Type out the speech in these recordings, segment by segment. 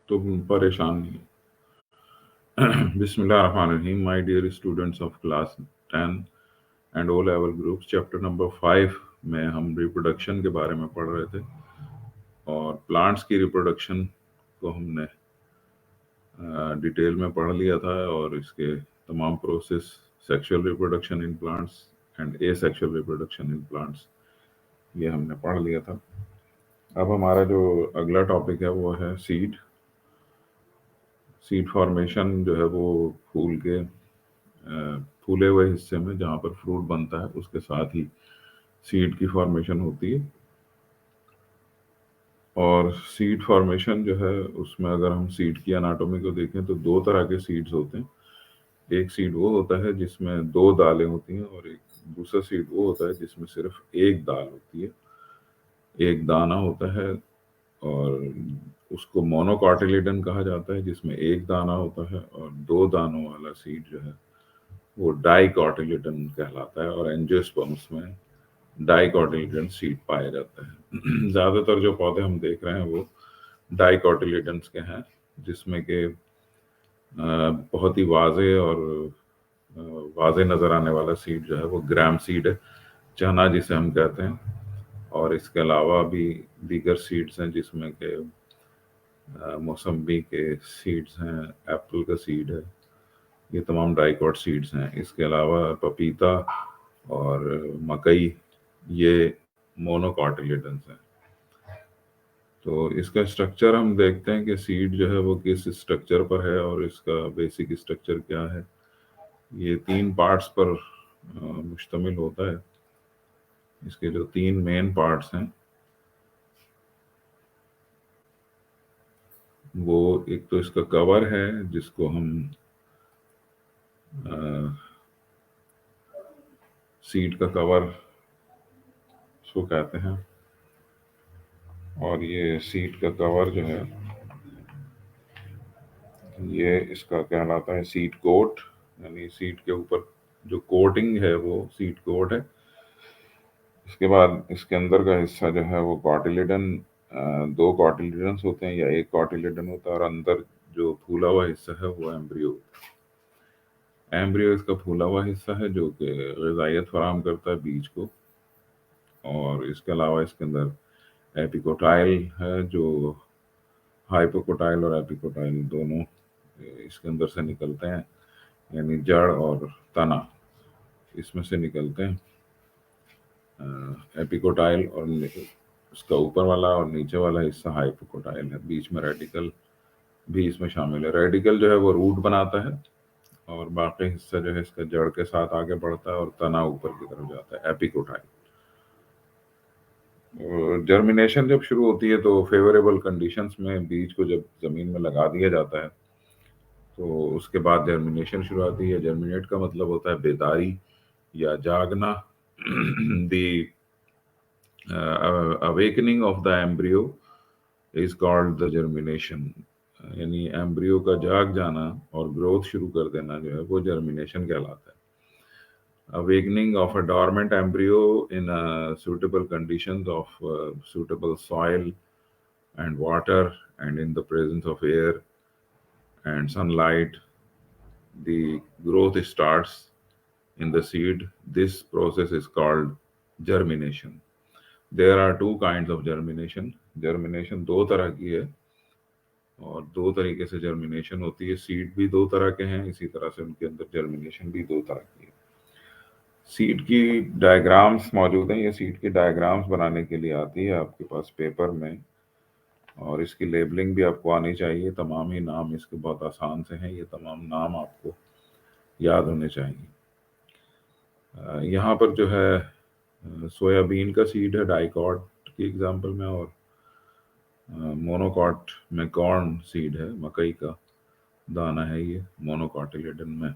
तुम परेशान नहीं। बिस्मिल्लाहिर्रहमानिर्रहीम। My dear students of class 10 and O level groups, chapter number 5 में हम रिप्रोडक्शन के बारे में पढ़ रहे थे और प्लांट्स की रिप्रोडक्शन को हमने डिटेल में पढ़ लिया था और इसके तमाम process, sexual reproduction in plants and asexual reproduction in plants, ये हमने पढ़ लिया था। अब हमारा जो अगला टॉपिक है वो है सीड फॉर्मेशन, जो है वो फूल के फूले हुए हिस्से में जहाँ पर फ्रूट बनता है उसके साथ ही सीड की फॉर्मेशन होती है। और सीड फॉर्मेशन जो है उसमें अगर हम सीड की एनाटॉमी को देखें तो दो तरह के सीड्स होते हैं। एक सीड वो होता है जिसमें दो दालें होती हैं और एक दूसरा सीड वो होता है जिसमें सिर्फ एक दाल होती है, एक दाना होता है, और उसको मोनोकॉटिलिडन कहा जाता है, जिसमें एक दाना होता है। और दो दानों वाला सीड जो है वो डाइकॉटिलिडन कहलाता है और एंजियोस्पर्म्स में डाइकॉटिलिडन सीड पाया जाता है। ज़्यादातर जो पौधे हम देख रहे हैं वो डाइकॉटिलिडन्स के हैं, जिसमें के बहुत ही वाजे और वाजे नज़र आने वाला सीड जो है वो ग्राम सीड है, चना जिसे हम कहते हैं। और इसके अलावा भी दीगर सीड्स हैं जिसमें के मौसम्बी के सीड्स हैं, एप्पल का सीड है, ये तमाम डाइकॉट सीड्स हैं। इसके अलावा पपीता और मकई, ये मोनोकॉटिलिडन्स हैं। तो इसका स्ट्रक्चर हम देखते हैं कि सीड जो है वो किस स्ट्रक्चर पर है और इसका बेसिक स्ट्रक्चर क्या है। ये 3 पार्ट्स पर मुश्तमिल होता है। इसके जो 3 मेन पार्ट्स हैं वो एक तो इसका कवर है जिसको हम सीड का कवर उसको कहते हैं। और ये सीड का कवर जो है ये इसका कहलाता है सीड कोट, यानी सीड के ऊपर जो कोटिंग है वो सीड कोट है। इसके बाद इसके अंदर का हिस्सा जो है वो कॉटिलिडन, 2 कॉटिलिडन्स होते हैं या एक कॉटिलिडन होता है, और अंदर जो फूला हुआ हिस्सा है वो एम्ब्रियो इसका फूला हुआ हिस्सा है जो कि ग़िज़ाइयत फराहम करता है बीज को। और इसके अलावा इसके अंदर एपिकोटाइल है, जो हाइपोकोटाइल और एपिकोटाइल दोनों इसके अंदर से निकलते हैं, यानी जड़ और तना इसमें से निकलते हैं। एपिकोटाइल और इसका ऊपर वाला और नीचे वाला हिस्सा हाइपोकोटाइल है। बीच में रेडिकल भी इसमें शामिल है। रेडिकल जो है वो रूट बनाता है और बाकी हिस्सा जो है इसका जड़ के साथ आगे बढ़ता है और तना ऊपर की तरफ जाता है, एपिकोटाइल। जर्मिनेशन जब शुरू होती है तो फेवरेबल कंडीशंस में बीज को जब ज़मीन में लगा दिया जाता है तो उसके बाद जर्मिनेशन शुरू आती है। जर्मिनेट का मतलब होता है बेदारी या जागना। The awakening of the embryo is called the germination, यानी एम्ब्रियो का जाग जाना और ग्रोथ शुरू कर देना जो है वो जर्मिनेशन कहलाता है। Awakening of a dormant embryo in suitable conditions of suitable soil and water and in the presence of air and sunlight, the growth starts in the seed. This process is called germination. There are 2 kinds of germination. Germination 2 तरह की है और 2 तरीके से germination होती है। Seed भी 2 तरह के हैं, इसी तरह से उनके अंदर जर्मिनेशन भी 2 तरह की है। सीड की डायग्राम्स मौजूद हैं। ये सीड की डायग्राम्स बनाने के लिए आती है आपके पास पेपर में, और इसकी लेबलिंग भी आपको आनी चाहिए। तमाम ही नाम इसके बहुत आसान से हैं, ये तमाम नाम आपको याद होने चाहिए। यहाँ पर जो है सोयाबीन का सीड है डाइकॉट की एग्जांपल में, और मोनोकॉट में कॉर्न सीड है, मकई का दाना है ये मोनोकॉटिलिडन में।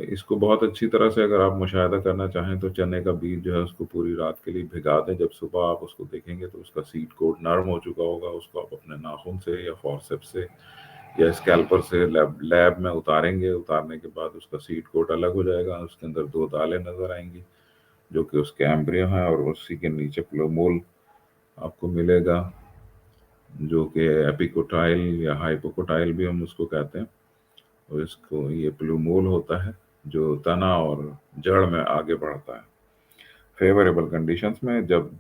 इसको बहुत अच्छी तरह से अगर आप मुशाहिदा करना चाहें तो चने का बीज जो है उसको पूरी रात के लिए भिगा दें। जब सुबह आप उसको देखेंगे तो उसका सीड कोट नरम हो चुका होगा। उसको आप अपने नाखून से या फॉरसेप्स से या स्कैल्पर से लैब में उतारेंगे। उतारने के बाद उसका सीड कोट अलग हो जाएगा, उसके अंदर 2 दालें नजर आएंगी जो कि उसके एम्ब्रियो हैं, और उसी के नीचे प्लूमोल आपको मिलेगा जो कि एपिकोटाइल या हाइपोकोटाइल भी हम उसको कहते हैं, और इसको ये प्लूमूल होता है जो तना और जड़ में आगे बढ़ता है फेवरेबल कंडीशंस में, जब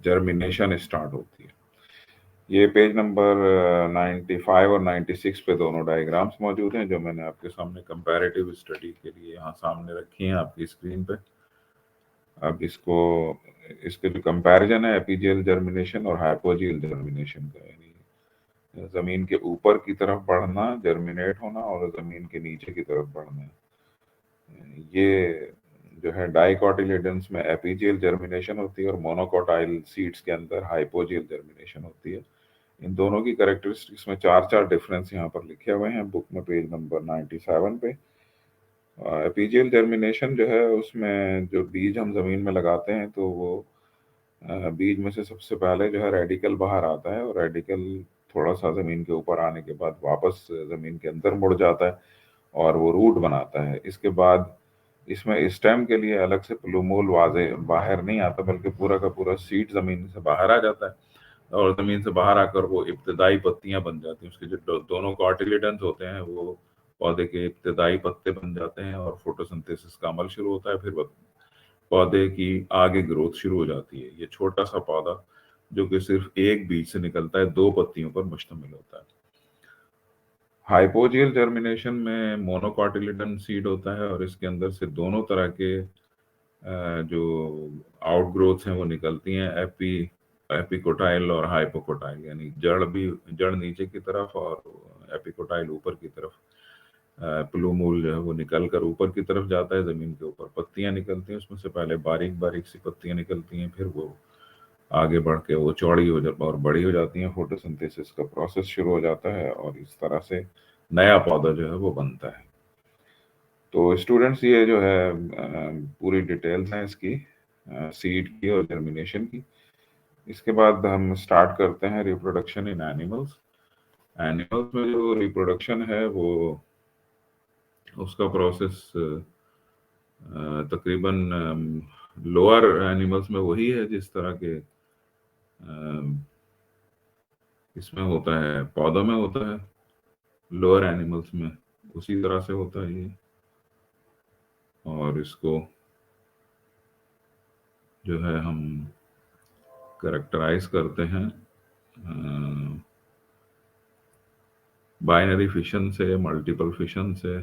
जर्मिनेशन स्टार्ट होती है। ये पेज नंबर 95 और 96 पे दोनों डायग्राम्स मौजूद हैं, जो मैंने आपके सामने कंपैरेटिव स्टडी के लिए यहाँ सामने रखी हैं आपकी स्क्रीन पे। अब इसके जो कंपैरिजन है एपीजियल जर्मिनेशन और हाइपोजियल जर्मिनेशन का, यानी जमीन के ऊपर की तरफ बढ़ना, जर्मिनेट होना, और जमीन के नीचे की तरफ बढ़ना, ये जो है डाइकोटिलेडन्स में एपीजियल जर्मिनेशन होती है और मोनोकोटाइल सीड्स के अंदर हाइपोजियल जर्मिनेशन होती है। इन दोनों की कैरेक्टरिस्टिक्स में चार डिफरेंस यहाँ पर लिखे हुए हैं बुक में पेज नंबर 97 पे। एपीजियल जर्मिनेशन जो है उसमें जो बीज हम जमीन में लगाते हैं तो वो बीज में से सबसे पहले जो है रेडिकल बाहर आता है, और रेडिकल थोड़ा सा जमीन के ऊपर आने के बाद वापस जमीन के अंदर मुड़ जाता है और वो रूट बनाता है। इसके बाद इसमें स्टेम के लिए अलग से प्लूमूल वाजे बाहर नहीं आता, बल्कि पूरा का पूरा सीड जमीन से बाहर आ जाता है और जमीन से बाहर आकर वो इब्तदाई पत्तियां बन जाती हैं। उसके जो दोनों कॉटिलेडन्स होते हैं वो पौधे के इब्तदाई पत्ते बन जाते हैं और फोटोसिंथेसिस का अमल शुरू होता है। फिर पौधे की आगे ग्रोथ शुरू हो जाती है। ये छोटा सा पौधा जो कि सिर्फ एक बीज से निकलता है, दो पत्तियों पर मुश्तमिल होता है। हाइपोजियल जर्मिनेशन में मोनोकॉटिलिडन सीड होता है और इसके अंदर से दोनों तरह के जो आउटग्रोथ्स हैं वो निकलती हैं, एपिकोटाइल और हाइपोकोटाइल, यानी जड़ नीचे की तरफ और एपिकोटाइल ऊपर की तरफ। प्लूमूल जो है वो निकल कर ऊपर की तरफ जाता है, जमीन के ऊपर पत्तियां निकलती हैं, उसमें से पहले बारीक बारीक सी पत्तियां निकलती हैं, फिर वो आगे बढ़ के वो चौड़ी हो जाती और बड़ी हो जाती हैं, फोटोसिंथेसिस का प्रोसेस शुरू हो जाता है और इस तरह से नया पौधा जो है वो बनता है। तो स्टूडेंट्स ये जो है पूरी डिटेल्स हैं इसकी, सीड की और जर्मिनेशन की। इसके बाद हम स्टार्ट करते हैं रिप्रोडक्शन इन एनिमल्स। एनिमल्स में जो रिप्रोडक्शन है वो उसका प्रोसेस तकरीबन लोअर एनिमल्स में वही है जिस तरह के इसमें होता है, पौधों में होता है, लोअर एनिमल्स में उसी तरह से होता है ये। और इसको जो है हम करेक्टराइज करते हैं बाइनरी फिशन से, मल्टीपल फिशन से,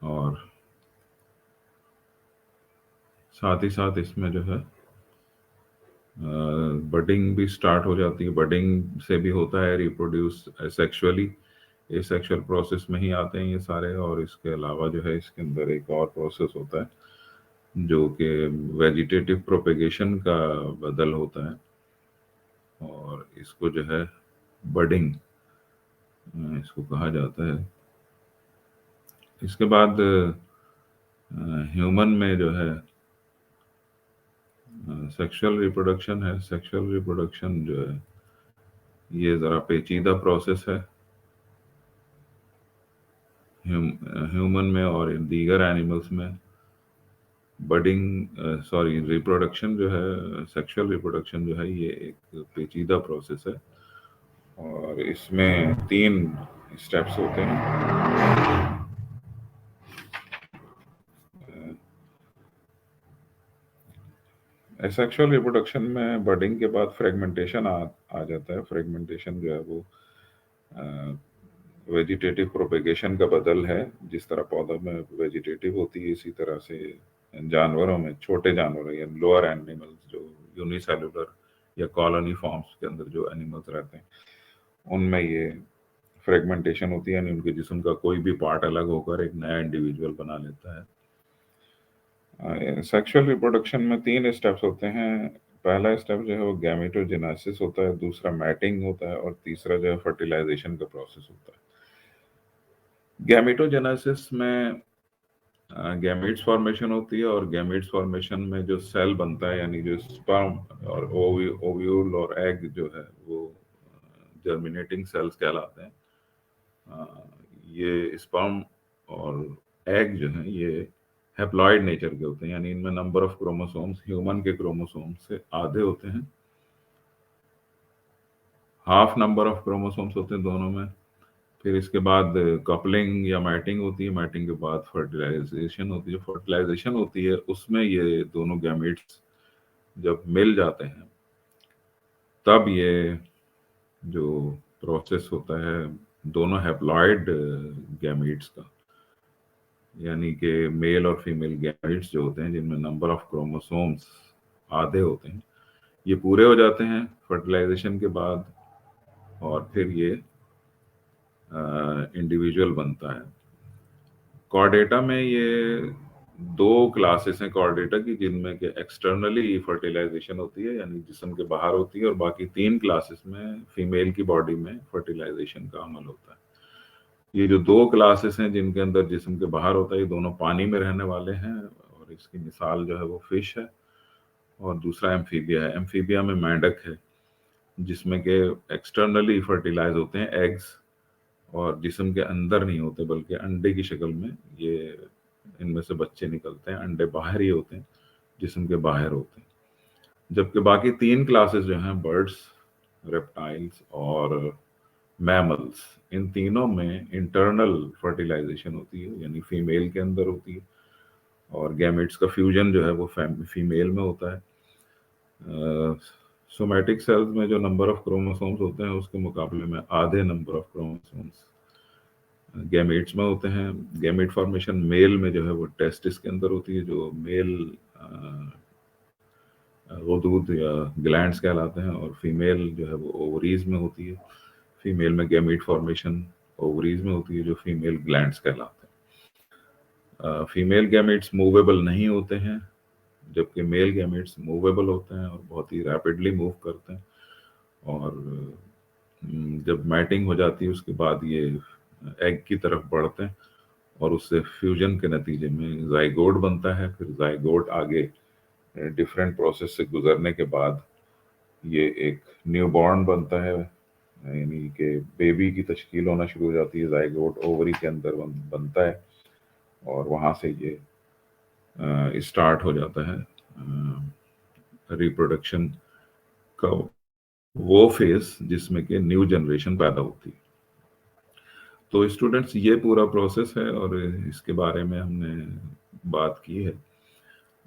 और साथ ही साथ इसमें जो है बडिंग भी स्टार्ट हो जाती है। बडिंग से भी होता है रिप्रोड्यूस सेक्सुअली, ये सेक्सुअल प्रोसेस में ही आते हैं ये सारे। और इसके अलावा जो है इसके अंदर एक और प्रोसेस होता है जो कि वेजिटेटिव प्रोपेगेशन का बदल होता है, और इसको जो है बडिंग इसको कहा जाता है। इसके बाद ह्यूमन में जो है सेक्सुअल रिप्रोडक्शन है। सेक्सुअल रिप्रोडक्शन जो है ये ज़रा पेचीदा प्रोसेस है ह्यूमन में और दीगर एनिमल्स में। रिप्रोडक्शन जो है, सेक्सुअल रिप्रोडक्शन जो है ये एक पेचीदा प्रोसेस है और इसमें 3 स्टेप्स होते हैं। सेक्सुअल रिप्रोडक्शन में बडिंग के बाद फ्रेगमेंटेशन आ जाता है। फ्रेगमेंटेशन जो है वो वेजिटेटिव प्रोपेगेशन का बदल है। जिस तरह पौधा में वेजिटेटिव होती है, इसी तरह से जानवरों में, छोटे जानवरों या लोअर एनिमल्स जो यूनिसेलुलर या कॉलोनी फॉर्म्स के अंदर जो एनिमल्स रहते हैं, उनमें ये फ्रेगमेंटेशन होती है, यानी उनके जिस्म का कोई भी पार्ट अलग होकर एक नया इंडिविजुअल बना लेता है। सेक्सुअल रिप्रोडक्शन में 3 स्टेप्स होते हैं। पहला स्टेप जो है वो गैमेटोजेनेसिस होता है, दूसरा मैटिंग होता है और तीसरा जो है फर्टिलाइजेशन का प्रोसेस होता है। गैमेटोजेनेसिस में गैमेट्स फॉर्मेशन होती है और गैमेट्स फॉर्मेशन में जो सेल बनता है, यानी जो स्पर्म और ओव्यूल और एग जो है वो जर्मिनेटिंग सेल्स कहलाते हैं। ये स्पर्म और एग जो है ये हैप्लॉइड नेचर के होते हैं, यानी इनमें नंबर ऑफ क्रोमोसोम्स ह्यूमन के क्रोमोसोम से आधे होते हैं। हाफ नंबर ऑफ क्रोमोसोम्स होते हैं दोनों में। फिर इसके बाद कपलिंग या मैटिंग होती है, मैटिंग के बाद फर्टिलाइजेशन होती है। जो फर्टिलाइजेशन होती है उसमें ये दोनों गैमेट्स जब मिल जाते हैं तब ये जो प्रोसेस होता है दोनों हैप्लॉइड गैमेट्स का, यानी कि मेल और फीमेल गैमेट्स जो होते हैं जिनमें नंबर ऑफ क्रोमोसोम्स आधे होते हैं, ये पूरे हो जाते हैं फर्टिलाइजेशन के बाद, और फिर ये इंडिविजुअल बनता है। कॉर्डेटा में ये दो क्लासेस हैं कॉर्डेटा की, जिनमें कि एक्सटर्नली फर्टिलाइजेशन होती है यानी जिस्म के बाहर होती है, और बाकी 3 क्लासेस में फीमेल की बॉडी में फर्टिलाइजेशन का अमल होता है। ये जो 2 क्लासेस हैं जिनके अंदर जिस्म के बाहर होता है, ये दोनों पानी में रहने वाले हैं, और इसकी मिसाल जो है वो फिश है, और दूसरा एम्फीबिया है। एम्फीबिया में मेंढक है जिसमें के एक्सटर्नली फर्टिलाइज होते हैं एग्स, और जिस्म के अंदर नहीं होते बल्कि अंडे की शक्ल में ये इनमें से बच्चे निकलते हैं। अंडे बाहर ही होते हैं, जिस्म के बाहर होते हैं। जबकि बाकी 3 क्लासेस जो हैं बर्ड्स, रेप्टाइल्स और मैमल्स, इन तीनों में इंटरनल फर्टिलाइजेशन होती है यानी फीमेल के अंदर होती है, और गैमेट्स का फ्यूजन जो है वो फीमेल में होता है। सोमैटिक सेल्स में जो नंबर ऑफ क्रोमोसोम्स होते हैं उसके मुकाबले में आधे नंबर ऑफ क्रोमोसोम्स गैमेट्स में होते हैं। गैमेट फॉर्मेशन मेल में जो है वो टेस्टिस के अंदर होती है, जो मेल गुदूद या ग्लैंड्स कहलाते हैं, और फीमेल जो है वो ओवरीज में होती है। फीमेल में गैमेट फॉर्मेशन ओवरीज में होती है, जो फीमेल ग्लैंड्स कहलाते हैं। फीमेल गैमेट्स मूवेबल नहीं होते हैं, जबकि मेल गैमेट्स मूवेबल होते हैं और बहुत ही रैपिडली मूव करते हैं, और जब मैटिंग हो जाती है उसके बाद ये एग की तरफ बढ़ते हैं, और उससे फ्यूजन के नतीजे में जाइगोट बनता है। फिर जाइगोट आगे डिफरेंट प्रोसेस से गुजरने के बाद ये एक न्यूबॉर्न बनता है, यानी कि बेबी की तश्कील होना शुरू हो जाती है। जाइगोट ओवरी के अंदर बनता है, और वहाँ से ये स्टार्ट हो जाता है रिप्रोडक्शन का वो फेज जिसमें कि न्यू जनरेशन पैदा होती है। तो स्टूडेंट्स ये पूरा प्रोसेस है और इसके बारे में हमने बात की है।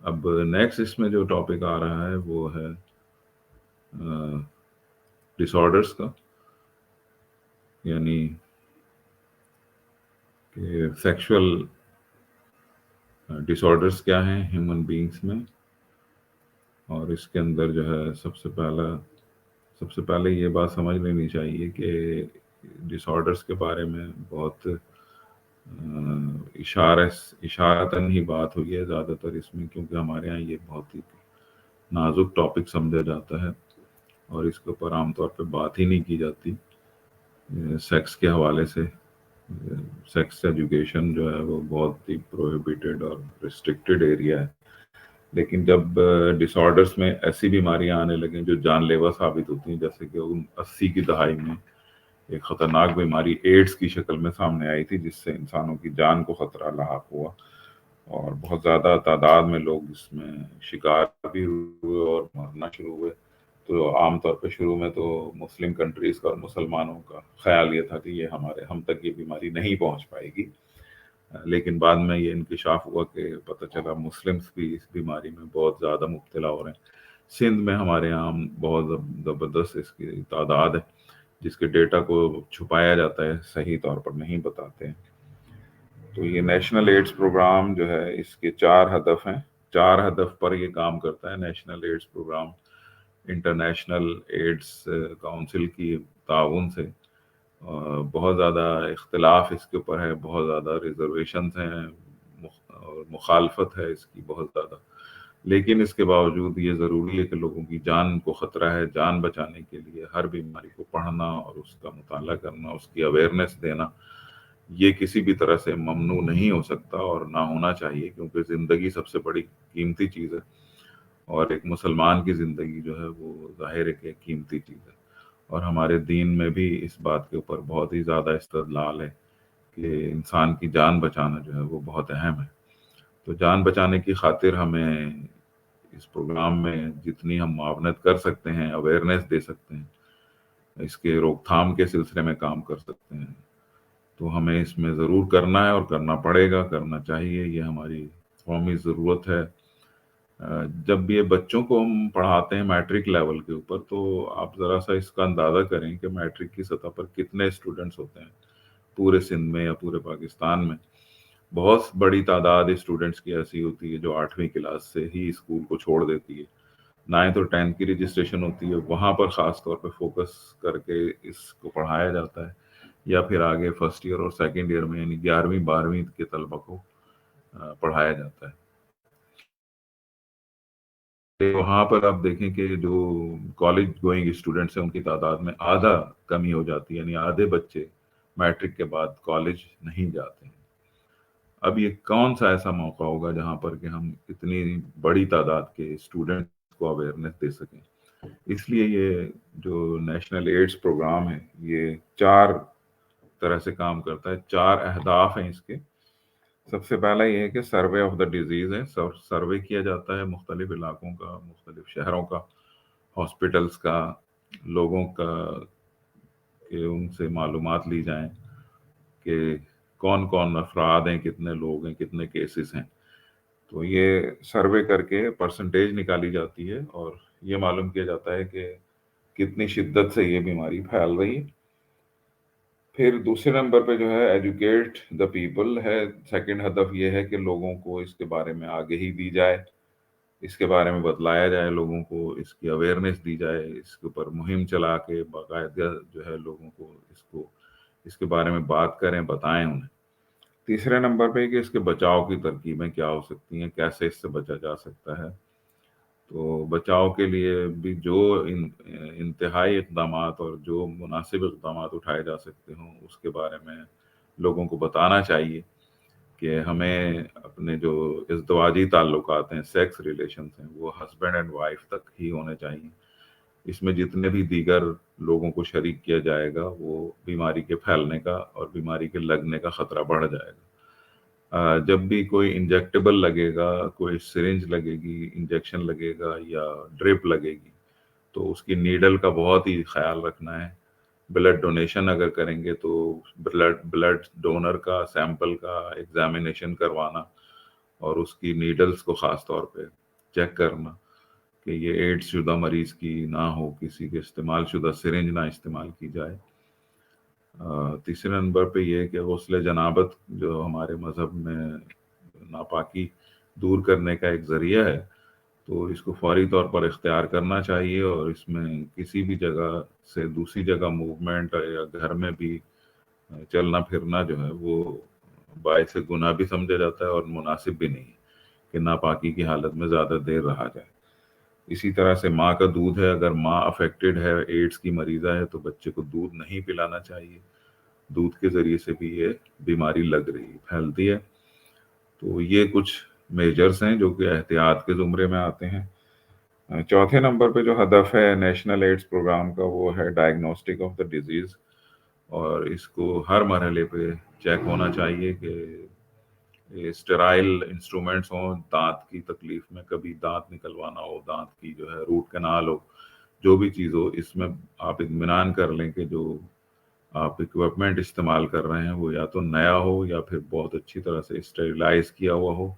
अब नेक्स्ट इसमें जो टॉपिक आ रहा है वो है डिसऑर्डर्स का, यानी कि सेक्सुअल डिसऑर्डर्स क्या हैं ह्यूमन बीइंग्स में। और इसके अंदर जो है सबसे पहले ये बात समझ लेनी चाहिए कि डिसऑर्डर्स के बारे में बहुत इशारतन ही बात हुई है ज़्यादातर इसमें, क्योंकि हमारे यहाँ ये बहुत ही नाजुक टॉपिक समझा जाता है और इसके ऊपर आमतौर पे बात ही नहीं की जाती। सेक्स के हवाले से सेक्स एजुकेशन जो है वो बहुत ही प्रोहिबिटेड और रिस्ट्रिक्टेड एरिया है। लेकिन जब डिसऑर्डर्स में ऐसी बीमारियां आने लगी जो जानलेवा साबित होती हैं, जैसे कि 80 की दहाई में एक खतरनाक बीमारी एड्स की शक्ल में सामने आई थी, जिससे इंसानों की जान को खतरा लाहक हुआ और बहुत ज़्यादा तादाद में लोग इसमें शिकार भी हुए और मरना शुरू हुए। तो आमतौर पे शुरू में तो मुस्लिम कंट्रीज़ का और मुसलमानों का ख्याल ये था कि ये हम तक ये बीमारी नहीं पहुंच पाएगी, लेकिन बाद में ये इंकिशाफ हुआ कि पता चला मुस्लिम्स भी इस बीमारी में बहुत ज़्यादा मुब्तला हो रहे हैं। सिंध में हमारे यहाँ बहुत ज़बरदस्त इसकी तादाद है, जिसके डेटा को छुपाया जाता है, सही तौर पर नहीं बताते हैं। तो ये नेशनल एड्स प्रोग्राम जो है इसके 4 हदफ हैं। 4 हदफ पर ये काम करता है national AIDS programme. International AIDS council की ताउन से बहुत ज़्यादा इख्तिलाफ इसके ऊपर है, बहुत ज़्यादा रिजर्वेशंस हैं और मुखालफत है इसकी बहुत ज़्यादा। लेकिन इसके बावजूद ये ज़रूरी है कि लोगों की जान को ख़तरा है, जान बचाने के लिए हर बीमारी को पढ़ना और उसका मुताला करना, उसकी अवेयरनेस देना, ये किसी भी तरह से ममनू नहीं हो सकता और ना होना चाहिए, क्योंकि ज़िंदगी सबसे बड़ी कीमती चीज़ है और एक मुसलमान की ज़िंदगी जो है वो ज़ाहिर है कि कीमती चीज़ है। और हमारे दीन में भी इस बात के ऊपर बहुत ही ज़्यादा इस्तदलाल है कि इंसान की जान बचाना जो है वो बहुत अहम है। तो जान बचाने की खातिर हमें इस प्रोग्राम में जितनी हम मुआवनत कर सकते हैं, अवेयरनेस दे सकते हैं, इसके रोकथाम के सिलसिले में काम कर सकते हैं। तो हमें इसमें ज़रूर करना है और करना पड़ेगा, करना चाहिए, ये हमारी कौमी ज़रूरत है। जब ये बच्चों को हम पढ़ाते हैं मैट्रिक लेवल के ऊपर, तो आप ज़रा सा इसका अंदाज़ा करें कि मैट्रिक की सतह पर कितने स्टूडेंट्स होते हैं पूरे सिंध में या पूरे पाकिस्तान में। बहुत बड़ी तादाद स्टूडेंट्स की ऐसी होती है जो 8वीं क्लास से ही स्कूल को छोड़ देती है। 9th और 10th की रजिस्ट्रेशन होती है, वहाँ पर ख़ास तौर पे फ़ोकस करके इसको पढ़ाया जाता है, या फिर आगे फर्स्ट ईयर और सेकंड ईयर में यानी 11वीं 12वीं के तलबा को पढ़ाया जाता है। तो वहाँ पर आप देखें कि जो कॉलेज गोइंग स्टूडेंट्स हैं उनकी तादाद में आधा कमी हो जाती है, यानी आधे बच्चे मैट्रिक के बाद कॉलेज नहीं जाते हैं। अब ये कौन सा ऐसा मौका होगा जहाँ पर कि हम इतनी बड़ी तादाद के स्टूडेंट्स को अवेयरनेस दे सकें। इसलिए ये जो नेशनल एड्स प्रोग्राम है, ये 4 तरह से काम करता है। 4 अहदाफ हैं इसके। सबसे पहला ये है कि सर्वे ऑफ द डिजीज़ है। सर्वे किया जाता है मुख्तलिफ इलाकों का, मुख्तलिफ शहरों का, हॉस्पिटल्स का, लोगों का, कि उनसे मालूमात ली जाएं कि कौन कौन अफराद हैं, कितने लोग हैं, कितने केसेस हैं। तो ये सर्वे करके परसेंटेज निकाली जाती है और ये मालूम किया जाता है कि कितनी शिद्दत से ये बीमारी फैल रही है। फिर दूसरे नंबर पे जो है एजुकेट द पीपल है। सेकंड हदफ ये है कि लोगों को इसके बारे में आगाही दी जाए, इसके बारे में बतलाया जाए, लोगों को इसकी अवेयरनेस दी जाए, इसके ऊपर मुहिम चला के बाकायदा जो है लोगों को इसके बारे में बात करें, बताएं उन्हें। तीसरे नंबर पे कि इसके बचाव की तरकीबें क्या हो सकती हैं, कैसे इससे बचा जा सकता है। तो बचाव के लिए भी जो इंतहाई इक़दामात और जो मुनासिब इक़दामात उठाए जा सकते हों, उसके बारे में लोगों को बताना चाहिए कि हमें अपने जो इज़्दिवाजी ताल्लुकात हैं, सेक्स रिलेशंस हैं, वो हस्बैंड एंड वाइफ तक ही होने चाहिए। इसमें जितने भी दीगर लोगों को शरीक किया जाएगा, वो बीमारी के फैलने का और बीमारी के लगने का ख़तरा बढ़ जाएगा। जब भी कोई इंजेक्टेबल लगेगा, कोई सिरिंज लगेगी, इंजेक्शन लगेगा या ड्रिप लगेगी, तो उसकी नीडल का बहुत ही ख्याल रखना है। ब्लड डोनेशन अगर करेंगे तो ब्लड डोनर का सैंपल का एग्जामिनेशन करवाना और उसकी नीडल्स को ख़ास तौर पे चेक करना कि ये एड्स शुदा मरीज की ना हो, किसी के इस्तेमाल शुदा सिरिंज ना इस्तेमाल की जाए। तीसरे नंबर पे ये है कि गुस्ल जनाबत जो हमारे मज़हब में नापाकी दूर करने का एक ज़रिया है, तो इसको फौरी तौर पर इख्तियार करना चाहिए और इसमें किसी भी जगह से दूसरी जगह मूवमेंट या घर में भी चलना फिरना जो है वो बाइस गुनाह भी समझा जाता है और मुनासिब भी नहीं कि नापाकी की हालत में ज़्यादा देर रहा जाए। इसी तरह से माँ का दूध है, अगर माँ अफेक्टेड है, एड्स की मरीज़ा है, तो बच्चे को दूध नहीं पिलाना चाहिए। दूध के ज़रिए से भी ये बीमारी लग रही फैलती है। तो ये कुछ मेजर्स हैं जो कि एहतियात के ज़ुमरे में आते हैं। चौथे नंबर पे जो हदफ है नेशनल एड्स प्रोग्राम का, वो है डायग्नोस्टिक ऑफ द डिजीज़, और इसको हर मरहले पे चेक होना चाहिए कि स्टेराइल इंस्ट्रूमेंट्स हों, दांत की तकलीफ में कभी दांत निकलवाना हो, दांत की जो है रूट कैनाल हो, जो भी चीज़ हो, इसमें आप इत्मीनान कर लें कि जो आप इक्विपमेंट इस्तेमाल कर रहे हैं वो या तो नया हो या फिर बहुत अच्छी तरह से स्टेरिलाइज किया हुआ हो,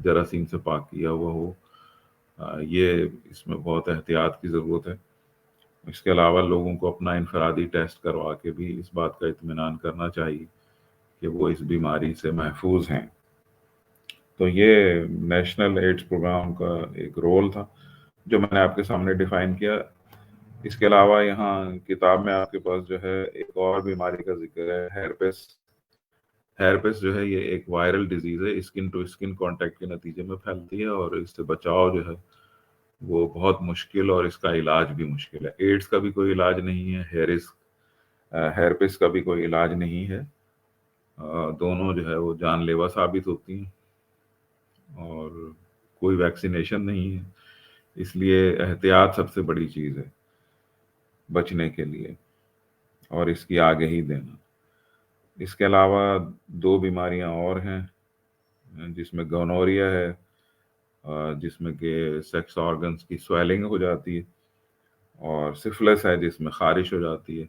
जरासीम से पाक किया हुआ हो। ये इसमें बहुत एहतियात की ज़रूरत है। इसके अलावा लोगों को अपना इनफरादी टेस्ट करवा के भी इस बात का इत्मीनान करना चाहिए कि वो इस बीमारी से महफूज हैं। तो ये नेशनल एड्स प्रोग्राम का एक रोल था जो मैंने आपके सामने डिफाइन किया। इसके अलावा यहाँ किताब में आपके पास जो है एक और बीमारी का जिक्र है, हेरपेस। हेरपेस जो है ये एक वायरल डिजीज है, स्किन टू स्किन कांटेक्ट के नतीजे में फैलती है और इससे बचाव जो है वो बहुत मुश्किल और इसका इलाज भी मुश्किल है। एड्स का भी कोई इलाज नहीं है, हेरपेस का भी कोई इलाज नहीं है। दोनों जो है वो जानलेवा साबित होती हैं और कोई वैक्सीनेशन नहीं है, इसलिए एहतियात सबसे बड़ी चीज़ है बचने के लिए और इसकी आगाही देना। इसके अलावा 2 बीमारियां और हैं जिसमें गोनोरिया है, जिसमें कि सेक्स ऑर्गन्स की स्वेलिंग हो जाती है, اور سفلس ہے جس میں خارش ہو جاتی ہے،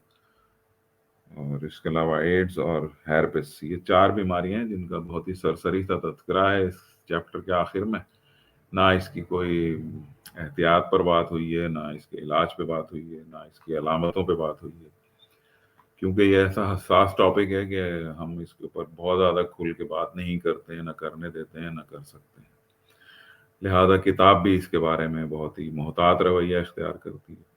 اور اس کے علاوہ ایڈز اور ہیرپس، یہ 4 بیماریاں ہیں جن کا بہت ہی سرسری سا تذکرہ ہے اس چیپٹر کے آخر میں۔ نہ اس کی کوئی احتیاط پر بات ہوئی ہے، نہ اس کے علاج پہ بات ہوئی ہے، نہ اس کی علامتوں پہ بات ہوئی ہے، کیونکہ یہ ایسا حساس ٹاپک ہے کہ ہم اس کے اوپر بہت زیادہ کھل کے بات نہیں کرتے ہیں، نہ کرنے دیتے ہیں، نہ کر سکتے ہیں۔ لہذا کتاب بھی اس کے بارے میں بہت ہی محتاط رویہ اختیار کرتی ہے۔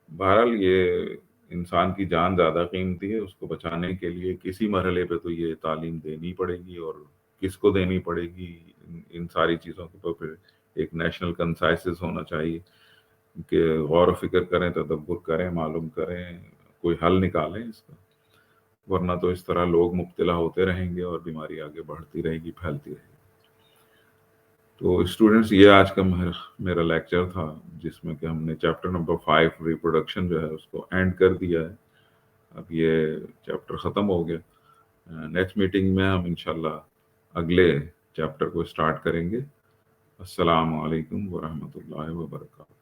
بہرحال یہ انسان کی جان زیادہ قیمتی ہے، اس کو بچانے کے لیے کسی مرحلے پہ تو یہ تعلیم دینی پڑے گی، اور کس کو دینی پڑے گی، ان ساری چیزوں کے اوپر پھر ایک نیشنل کنسائسس ہونا چاہیے کہ غور و فکر کریں، تدبر کریں، معلوم کریں، کوئی حل نکالیں اس کا، ورنہ تو اس طرح لوگ مبتلا ہوتے رہیں گے اور بیماری آگے بڑھتی رہے گی، پھیلتی رہے گی۔ تو اسٹوڈنٹس، یہ آج کا میرا لیکچر تھا، جس میں کہ ہم نے چیپٹر نمبر 5 ریپروڈکشن جو ہے اس کو اینڈ کر دیا ہے۔ اب یہ چیپٹر ختم ہو گیا۔ نیکسٹ میٹنگ میں ہم انشاءاللہ اگلے چیپٹر کو اسٹارٹ کریں گے۔ السلام علیکم ورحمۃ اللہ وبرکاتہ۔